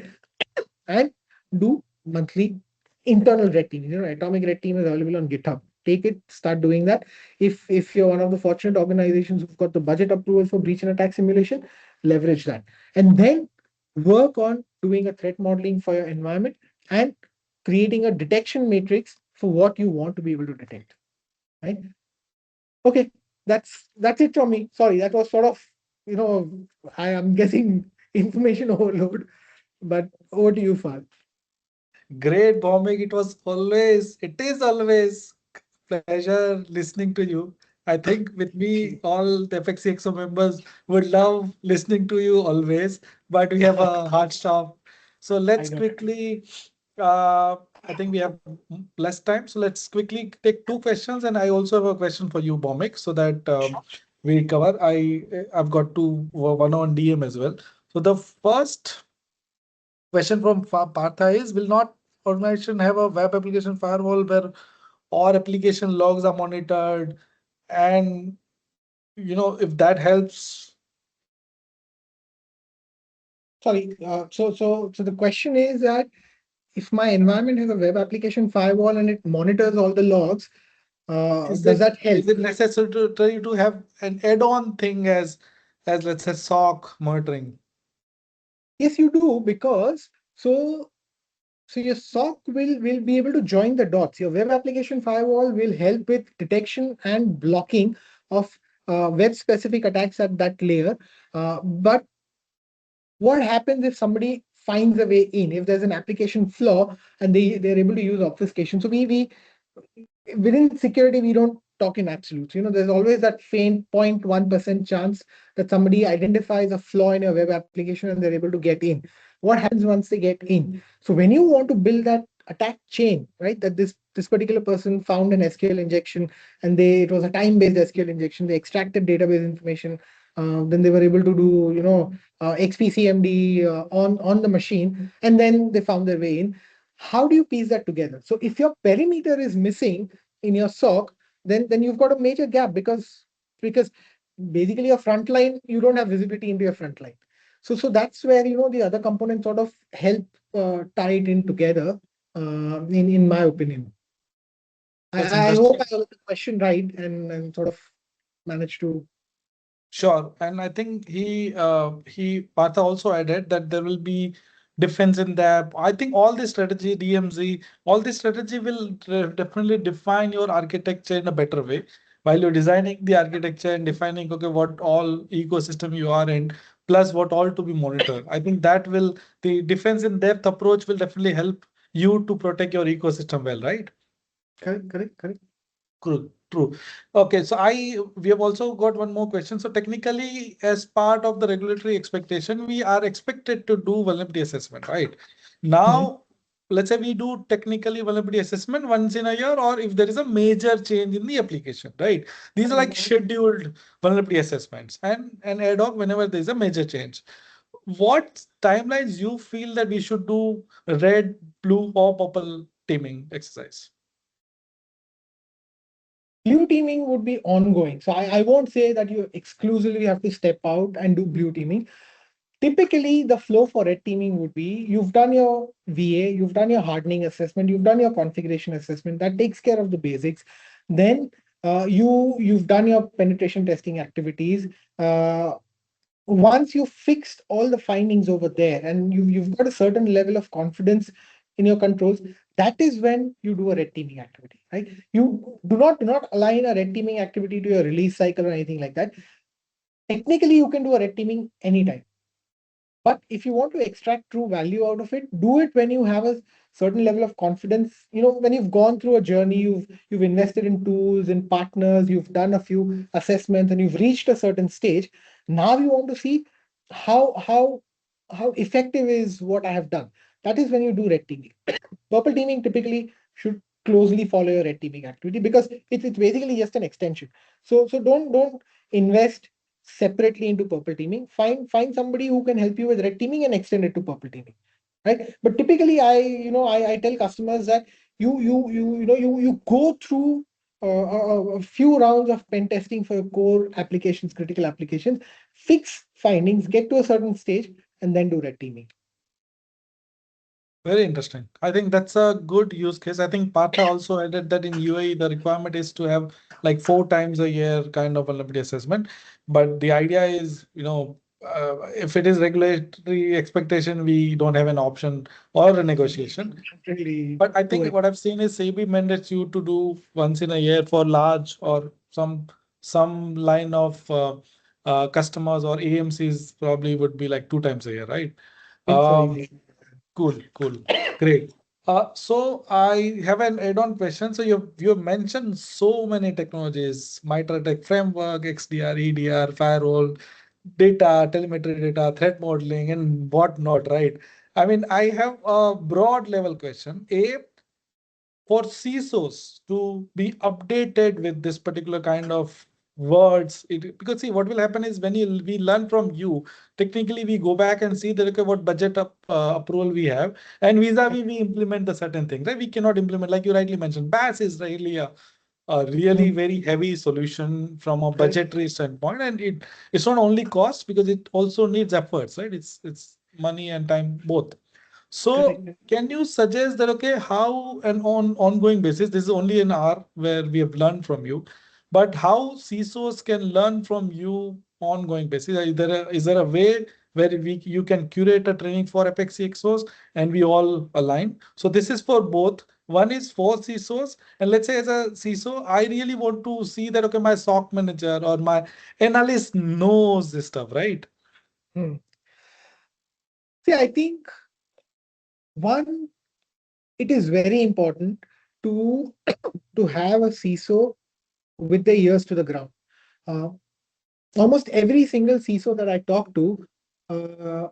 And do monthly internal red team. Atomic red team is available on GitHub. take it, start doing that. If you're one of the fortunate organizations who've got the budget approval for breach and attack simulation, leverage that. And then work on doing a threat modeling for your environment and creating a detection matrix for what you want to be able to detect. Right? Okay, that's it from me. Sorry, that was sort of, you know, I am getting information overload, but over to you, Fal. Great, Bhowmik. It is always pleasure listening to you. I think with me, all the ApexCXO members would love listening to you always, but we have a hard stop. So I let's know. quickly, uh, I think we have less time. So let's quickly take two questions. And I also have a question for you, Bhowmik, so that we cover. I've got two, one on DM as well. So the first question from Partha is, will not organization have a web application firewall where all application logs are monitored? And if that helps. Sorry. So the question is that if my environment has a web application firewall and it monitors all the logs, Is does it that help? is it necessary to have an add-on thing as let's say SOC monitoring? Yes, you do, because so your SOC will be able to join the dots. Your web application firewall will help with detection and blocking of web specific attacks at that layer. But what happens if somebody finds a way in? If there's an application flaw and they're able to use obfuscation. So we within security, we don't talk in absolutes. There's always that faint 0.1% chance that somebody identifies a flaw in your web application and they're able to get in. What happens once they get in? So when you want to build that attack chain, right, that this particular person found an SQL injection and it was a time-based SQL injection, they extracted database information, then they were able to do, XPCMD on the machine, and then they found their way in. How do you piece that together? So if your perimeter is missing in your SOC, then you've got a major gap, because basically your front line, you don't have visibility into your front line. So that's where the other components sort of help tie it in together. In my opinion, That's I hope interesting. I got the question right and sort of managed to. Sure. And I think he Partha also added that there will be defense in depth. I think all this strategy, DMZ, all this strategy will definitely define your architecture in a better way while you're designing the architecture and defining, okay, what all ecosystem you are in, plus what all to be monitored. I think the defense in depth approach will definitely help you to protect your ecosystem well, right? Correct, correct, correct. True, true. Okay, so we have also got one more question. So technically, as part of the regulatory expectation, we are expected to do vulnerability assessment, right? Mhm. Now, let's say we do technically vulnerability assessment once in a year, or if there is a major change in the application, right? These are like scheduled vulnerability assessments and ad hoc whenever there is a major change. What timelines you feel that we should do red, blue, or purple teaming exercise? Blue teaming would be ongoing. So I won't say that you exclusively have to step out and do blue teaming. Typically, the flow for red teaming would be you've done your VA, you've done your hardening assessment, you've done your configuration assessment. That takes care of the basics. Then you've done your penetration testing activities. Once you've fixed all the findings over there and you've got a certain level of confidence in your controls, that is when you do a red teaming activity, right? You do not align a red teaming activity to your release cycle or anything like that. Technically, you can do a red teaming anytime. But if you want to extract true value out of it, do it when you have a certain level of confidence. When you've gone through a journey, you've invested in tools, in partners, you've done a few assessments, and you've reached a certain stage. Now you want to see how how how effective is what I have done. That is when you do red teaming. Purple teaming typically should closely follow your red teaming activity, because it's basically just an extension. So don't invest separately into purple teaming. Find somebody who can help you with red teaming and extend it to purple teaming. Right. But typically I tell customers that you go through a few rounds of pen testing for your core applications, critical applications, fix findings, get to a certain stage, and then do red teaming. Very interesting. I think that's a good use case. I think Partha also added that in UAE, the requirement is to have like 4 times a year kind of vulnerability assessment. But the idea is, if it is regulatory expectation, we don't have an option or a negotiation. Really But I do think it. what I've seen is SEBI mandates you to do once in a year for large or some line of customers or AMCs probably would be like 2 times a year, right? Think so Um, easy. Cool, cool. Great. So I have an add-on question. So you've mentioned so many technologies, MITRE framework, XDR, EDR, firewall, data, telemetry data, threat modeling, and whatnot, right? I mean, I have a broad level question. For CISOs to be updated with this particular kind of words, because see, what will happen is when we learn from you, technically we go back and see that okay, what budget approval we have, and vis-a-vis we implement the certain thing, right? We cannot implement, like you rightly mentioned, BAS is really a really Mm, very heavy solution from a correct. budgetary standpoint, and it's not only cost because it also needs efforts, right? It's money and time both. So Correct. can you suggest that, okay, how an ongoing basis, this is only an hour where we have learned from you, but how CISOs can learn from you ongoing basis? Is there a way where you can curate a training for ApexCXOs and we all align? So this is for both. One is for CISOs, and let's say as a CISO, I really want to see that, okay, my SOC manager or my analyst knows this stuff, right? Mm. See, I think one, it is very important to to have a CISO with the ears to the ground. Uh, Almost every single CISO that I talk to uh,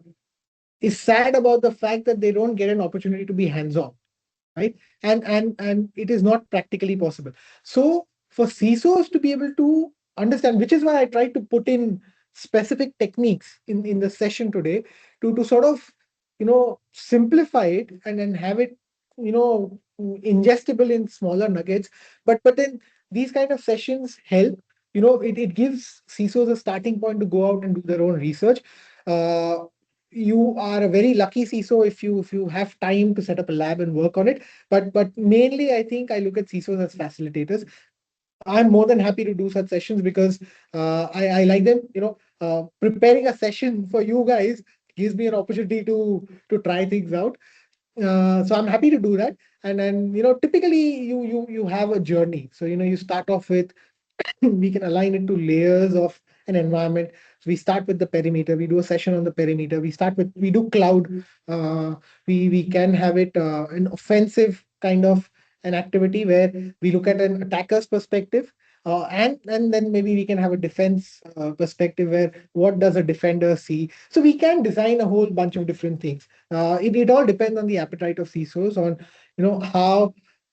is sad about the fact that they don't get an opportunity to be hands-on, right? And it is not practically possible. So for CISOs to be able to understand, which is why I tried to put in specific techniques in the session today to sort of simplify it and then have it ingestible in smaller nuggets. But then these kind of sessions help. It gives CISOs a starting point to go out and do their own research. Uh, you are a very lucky CISO if you have time to set up a lab and work on it. But mainly, I think I look at CISOs as facilitators. I'm more than happy to do such sessions because I like them. Preparing a session for you guys gives me an opportunity to try things out. So I'm happy to do that. And then typically you have a journey. So you start off with we can align it to layers of an environment. So we start with the perimeter. We do a session on the perimeter. We do cloud. Uh, we can have it an offensive kind of an activity where we look at an attacker's perspective. And then maybe we can have a defense perspective where what does a defender see? So we can design a whole bunch of different things. It all depends on the appetite of CISOs on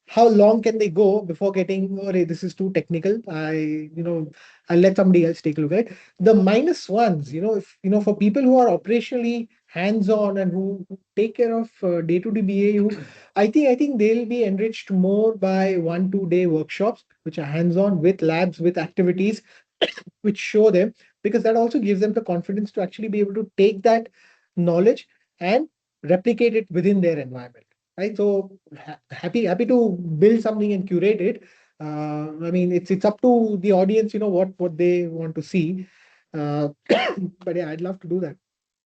how long can they go before getting, oh, hey, this is too technical. I'll let somebody else take a look at it. The minus ones, if for people who are operationally hands-on and who take care of day-to-day BAU, I think they'll be enriched more by 1 2 day workshops, which are hands-on with labs, with activities, which show them, because that also gives them the confidence to actually be able to take that knowledge and replicate it within their environment, right? So happy to build something and curate it. I mean, it's up to the audience, what they want to see. uh, but yeah, I'd love to do that.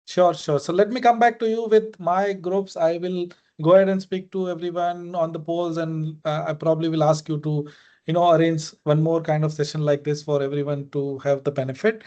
Sure, sure. So let me come back to you with my groups. I will go ahead and speak to everyone on the polls, and I probably will ask you to, arrange one more kind of session like this for everyone to have the benefit.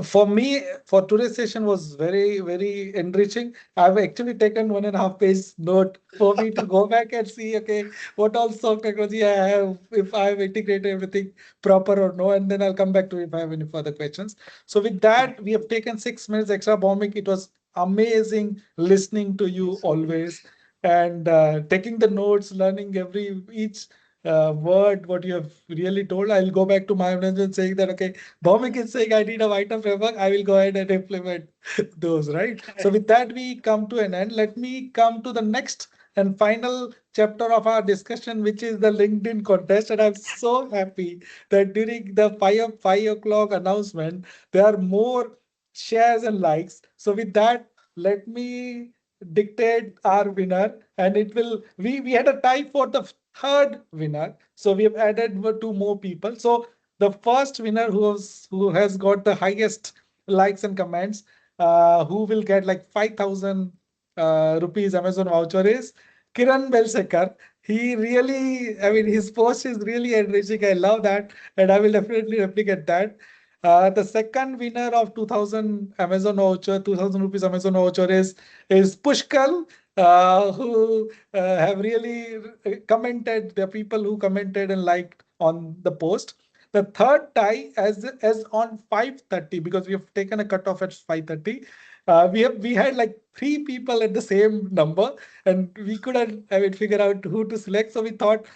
For me, for today's session was very, very enriching. I've actually taken 1.5 page note for me to go back and see, okay, what all stock technology I have, if I have integrated everything proper or no, and then I'll come back to if I have any further questions. So with that, we have taken 6 minutes extra, Bhowmik. It was amazing listening to you always and taking the notes, learning every each word what you have really told. I'll go back to my management saying that okay, Bhowmik is saying I need a vital framework. I will go ahead and implement those, right? So with that, we come to an end. Let me come to the next and final chapter of our discussion, which is the LinkedIn contest. And I'm so happy that during the 5 o'clock announcement, there are more shares and likes. So with that, let me dictate our winner, and it will. We had a tie for the third winner, so we have added two more people. So the first winner who has got the highest likes and comments, who will get like 5,000 rupees Amazon voucher is Kiran Belsekar. He really, I mean, his post is really enriching. I love that, and I will definitely replicate that. The second winner of 2,000 Amazon voucher, 2,000 rupees Amazon voucher is Pushkal, who have really commented. The people who commented and liked on the post. The third tie as on 5:30, because we have taken a cutoff at 5:30. We had like three people at the same number, and we couldn't, I mean, figure out who to select. So we thought,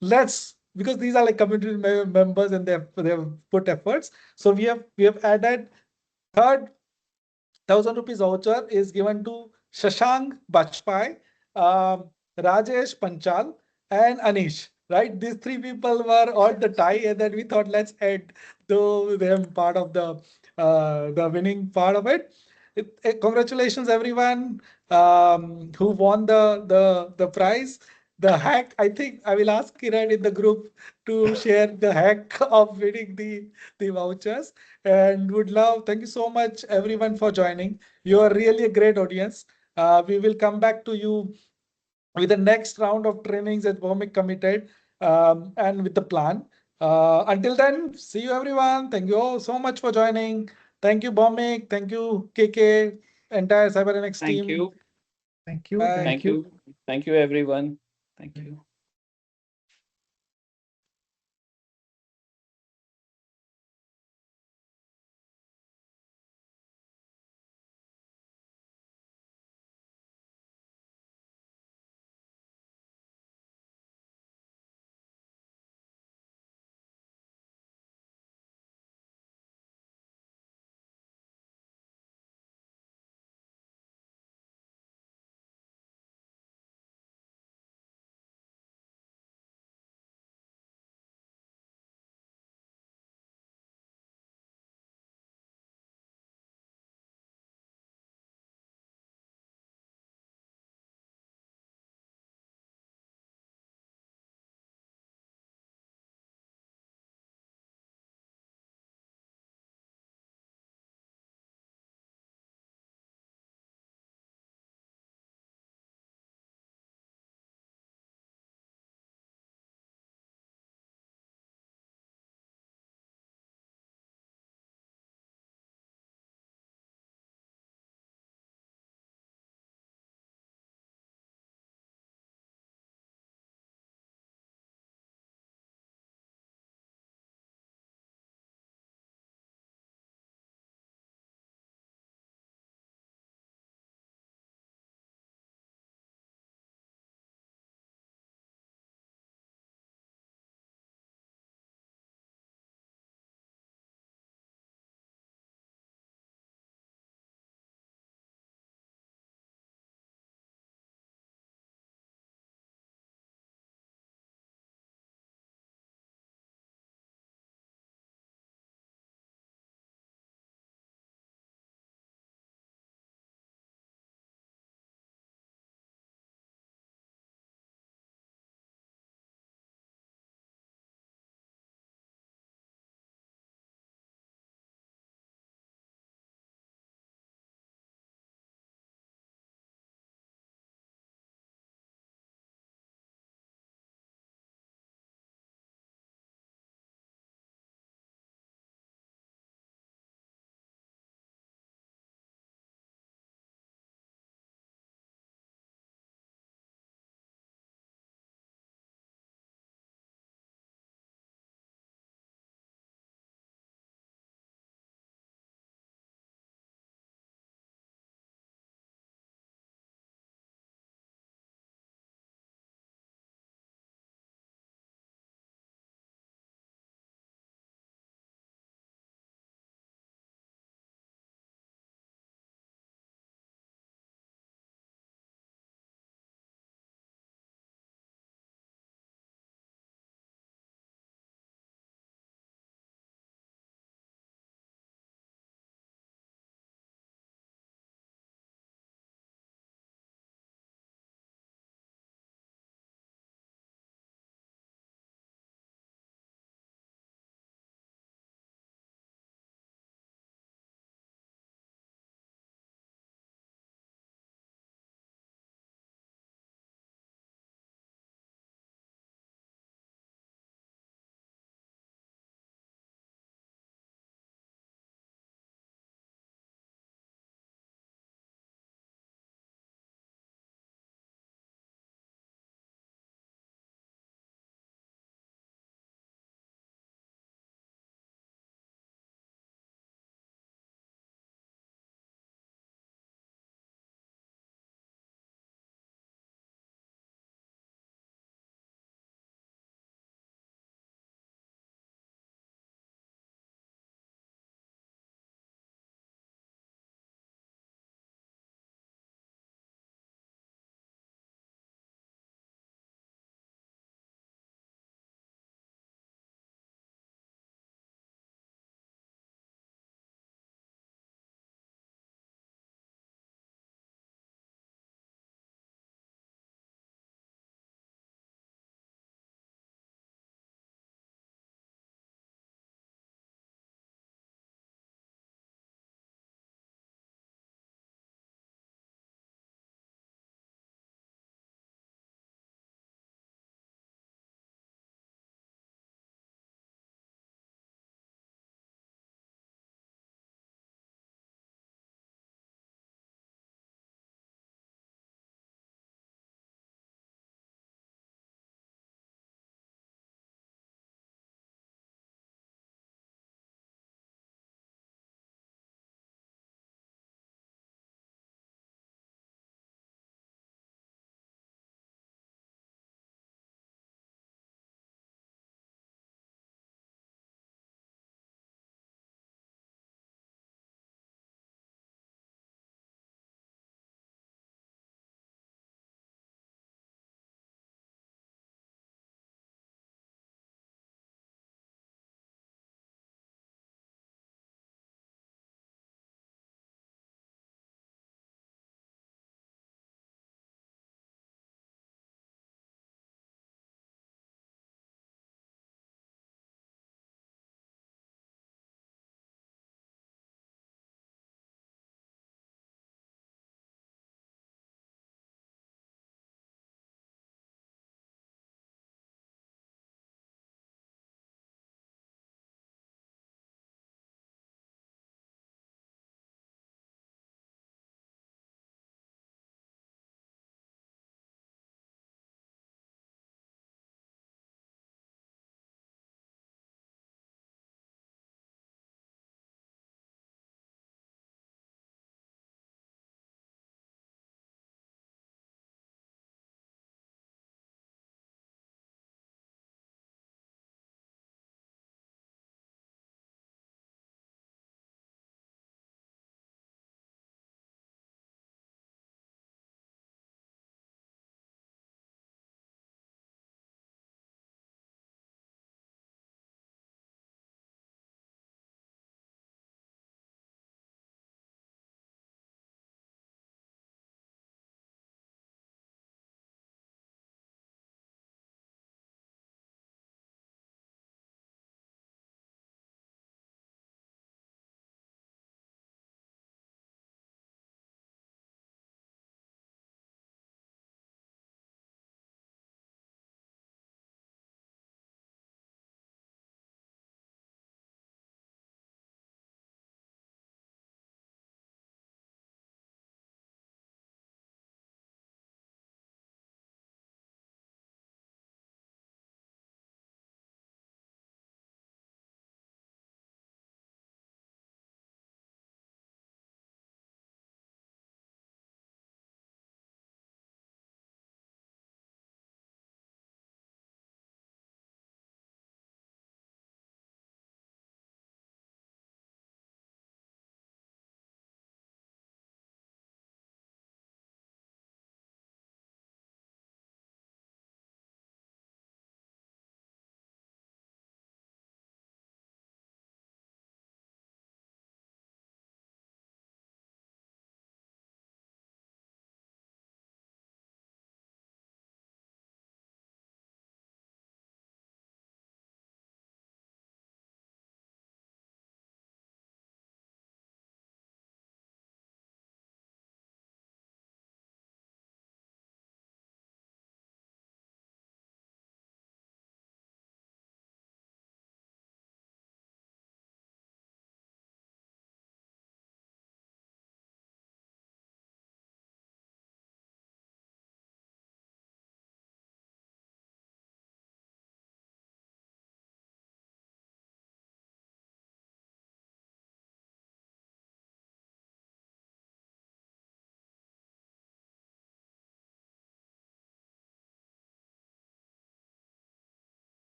let's, because these are like community members and they have put efforts. So we have added third 1,000 rupees voucher is given to Shashank Bajpai, Rajesh Panchal, and Anish. Right, these three people were on the tie, and then we thought let's add them part of the winning part of it. Congratulations, everyone who won the prize. The hack, I think I will ask Kiran in the group to share the hack of winning the vouchers, and would love, thank you so much everyone for joining. You are really a great audience. We will come back to you with the next round of trainings as Bhowmik committed, and with the plan. Until then, see you everyone. Thank you all so much for joining. Thank you, Bhowmik. Thank you, KK, entire CyberNX Thank team. you. Thank you. Bye. Thank Thank you. you. Thank you, everyone. Thank you.